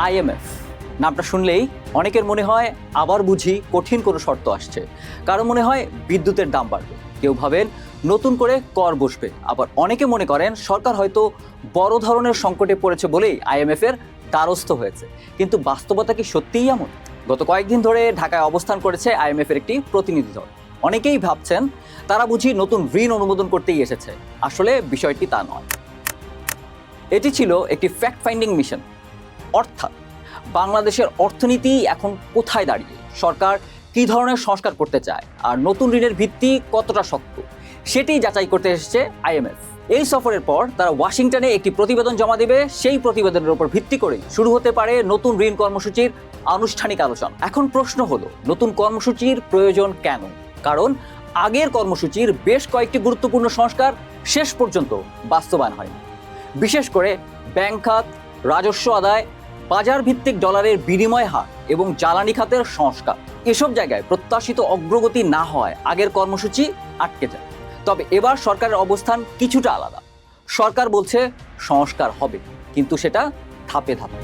IMF নামটা শুনলেই অনেকের মনে হয় আবার বুঝি কঠিন কোনো শর্ত আসছে, কারো মনে হয় বিদ্যুতের দাম বাড়বে, কেউ ভাবেন নতুন করে কর বসবে, আবার অনেকে মনে করেন সরকার হয়তো বড় ধরনের সংকটে পড়েছে বলেই আইএমএফ এর দ্বারস্থ হয়েছে। কিন্তু বাস্তবতা কি সত্যিই এমন? গত কয়েকদিন ধরে ঢাকায় অবস্থান করেছে আইএমএফ এর একটি প্রতিনিধি দল। অনেকেই ভাবছেন তারা বুঝি নতুন ঋণ অনুমোদন করতেই এসেছে। আসলে বিষয়টি তা নয়। এটি ছিল একটি ফ্যাক্ট ফাইন্ডিং মিশন, অর্থাৎ বাংলাদেশের অর্থনীতি এখন কোথায় দাঁড়িয়ে, সরকার কী ধরনের সংস্কার করতে চায়, আর নতুন ঋণের ভিত্তি কতটা শক্ত সেটি যাচাই করতে এসেছে আইএমএফ। এই সফরের পর তারা ওয়াশিংটনে একটি প্রতিবেদন জমা দেবে। সেই প্রতিবেদনের উপর ভিত্তি করে শুরু হতে পারে নতুন ঋণ কর্মসূচির আনুষ্ঠানিক আলোচনা। এখন প্রশ্ন হলো, নতুন কর্মসূচির প্রয়োজন কেন? কারণ আগের কর্মসূচির বেশ কয়েকটি গুরুত্বপূর্ণ সংস্কার শেষ পর্যন্ত বাস্তবায়ন হয়নি। বিশেষ করে ব্যাংক খাত, রাজস্ব আদায়, বাজার ভিত্তিক ডলারের বিনিময় হার এবং জ্বালানি খাতের সংস্কার, এসব জায়গায় প্রত্যাশিত অগ্রগতি না হয় আগের কর্মসূচি আটকে যায়। তবে এবার সরকারের অবস্থান কিছুটা আলাদা। সরকার বলছে সংস্কার হবে, কিন্তু সেটা ধাপে ধাপে।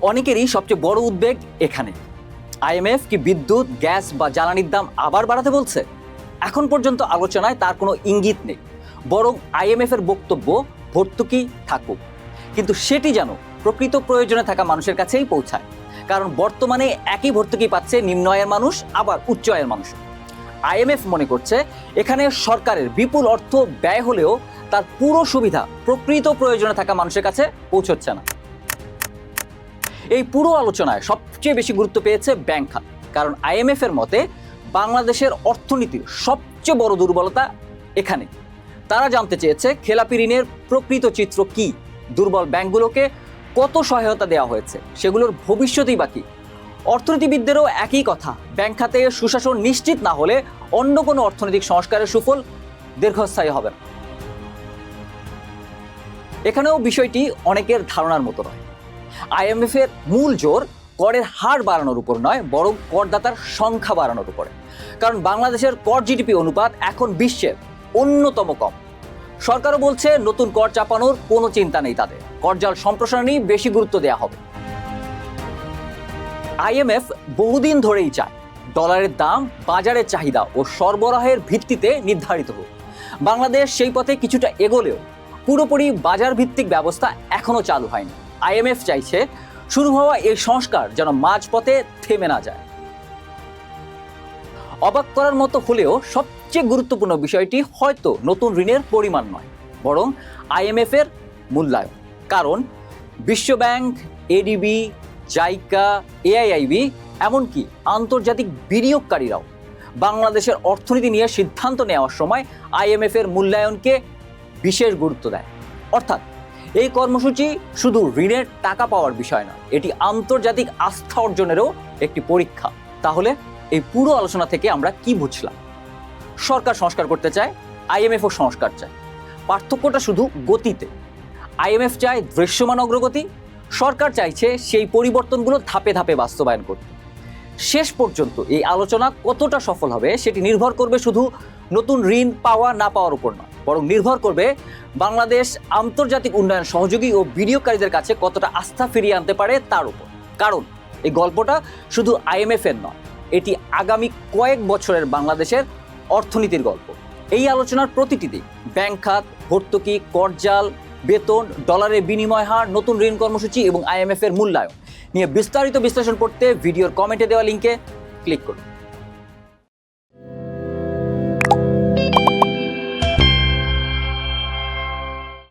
অনেকেরই সবচেয়ে বড় উদ্বেগ এখানে, আইএমএফ কি বিদ্যুৎ, গ্যাস বা জ্বালানির দাম আবার বাড়াতে বলছে? এখন পর্যন্ত আলোচনায় তার কোনো ইঙ্গিত নেই, বরং আইএমএফ এর বক্তব্য ভর্তুকি থাকুক, কিন্তু সেটি যেন প্রকৃত প্রয়োজনে থাকা মানুষের কাছেই পৌঁছায়। কারণ বর্তমানে একই ভর্তুকি পাচ্ছে নিম্ন আয়ের মানুষ, আবার উচ্চ আয়ের মানুষ। আইএমএফ মনে করছে এখানে সরকারের বিপুল অর্থ ব্যয় হলেও তার পুরো সুবিধা প্রকৃত প্রয়োজনে থাকা মানুষের কাছে পৌঁছচ্ছে না। এই পুরো আলোচনায় সবচেয়ে বেশি গুরুত্ব পেয়েছে ব্যাংক খাত, কারণ আইএমএফ এর মতে বাংলাদেশের অর্থনীতির সবচেয়ে বড় দুর্বলতা এখানে। তারা জানতে চেয়েছে খেলাপি ঋণের প্রকৃত চিত্র কি, দুর্বল ব্যাংকগুলোকে কত সহায়তা দেওয়া হয়েছে, সেগুলোর ভবিষ্যতেই বাকি। অর্থনীতিবিদদেরও একই কথা, ব্যাংক খাতে সুশাসন নিশ্চিত না হলে অন্য কোনো অর্থনৈতিক সংস্কারের সুফল দীর্ঘস্থায়ী হবে না। এখানেও বিষয়টি অনেকের ধারণার মতো নয়। আইএমএফ এর মূল জোর করের হার বাড়ানোর উপর নয়, বরং করদাতার সংখ্যা বাড়ানোর উপরে। কারণ বাংলাদেশের কর জিডিপি অনুপাত এখন বিশ্বের অন্যতম কম। সরকারও বলছে নতুন কর চাপানোর কোনো চিন্তা নেই তাদের, করজাল সম্প্রসারণেই বেশি গুরুত্ব দেওয়া হবে। আইএমএফ বহুদিন ধরেই চায় ডলারের দাম বাজারের চাহিদা ও সরবরাহের ভিত্তিতে নির্ধারিত হোক। বাংলাদেশ সেই পথে কিছুটা এগোলেও পুরোপুরি বাজার ভিত্তিক ব্যবস্থা এখনো চালু হয়নি। আইএমএফ চাইছে শুরু হওয়া এই সংস্কার যেন মাঝপথে থেমে না যায়। অবাক করার মতো হলেও সবচেয়ে গুরুত্বপূর্ণ বিষয়টি হয়তো নতুন ঋণের পরিমাণ নয়, বরং আইএমএফ এর মূল্যায়ন। কারণ বিশ্বব্যাংক, এডিবি, জাইকা, এআইআইবি, এমনকি আন্তর্জাতিক বিনিয়োগকারীরাও বাংলাদেশের অর্থনীতি নিয়ে সিদ্ধান্ত নেওয়ার সময় আইএমএফ এর মূল্যায়নকে বিশেষ গুরুত্ব দেয়। অর্থাৎ এই কর্মসূচি শুধু ঋণের টাকা পাওয়ার বিষয় না, এটি আন্তর্জাতিক আস্থা অর্জনেরও একটি পরীক্ষা। তাহলে এই পুরো আলোচনা থেকে আমরা কি বুঝলাম? সরকার সংস্কার করতে চায়, আইএমএফও সংস্কার চায়। পার্থক্যটা শুধু গতিতে। আইএমএফ চায় দৃশ্যমান অগ্রগতি, সরকার চাইছে সেই পরিবর্তনগুলো ধাপে ধাপে বাস্তবায়ন করতে। শেষ পর্যন্ত এই আলোচনা কতটা সফল হবে সেটি নির্ভর করবে শুধু নতুন ঋণ পাওয়া না পাওয়ার উপর নয়, বরং নির্ভর করবে বাংলাদেশ আন্তর্জাতিক উন্নয়ন সহযোগী ও বিনিয়োগকারীদের কাছে কতটা আস্থা ফিরিয়ে আনতে পারে তার উপর। কারণ এই গল্পটা শুধু আইএমএফ এর নয়, এটি আগামী কয়েক বছরের বাংলাদেশের অর্থনীতির গল্প। এই আলোচনার প্রতিটি দিক, ব্যাংক খাত, ভর্তুকি, করজাল, বেতন, ডলারের বিনিময় হার, নতুন ঋণ কর্মসূচি এবং আইএমএফ এর মূল্যায়ন নিয়ে বিস্তারিত বিশ্লেষণ করতে ভিডিওর কমেন্টে দেওয়া লিঙ্কে ক্লিক করুন।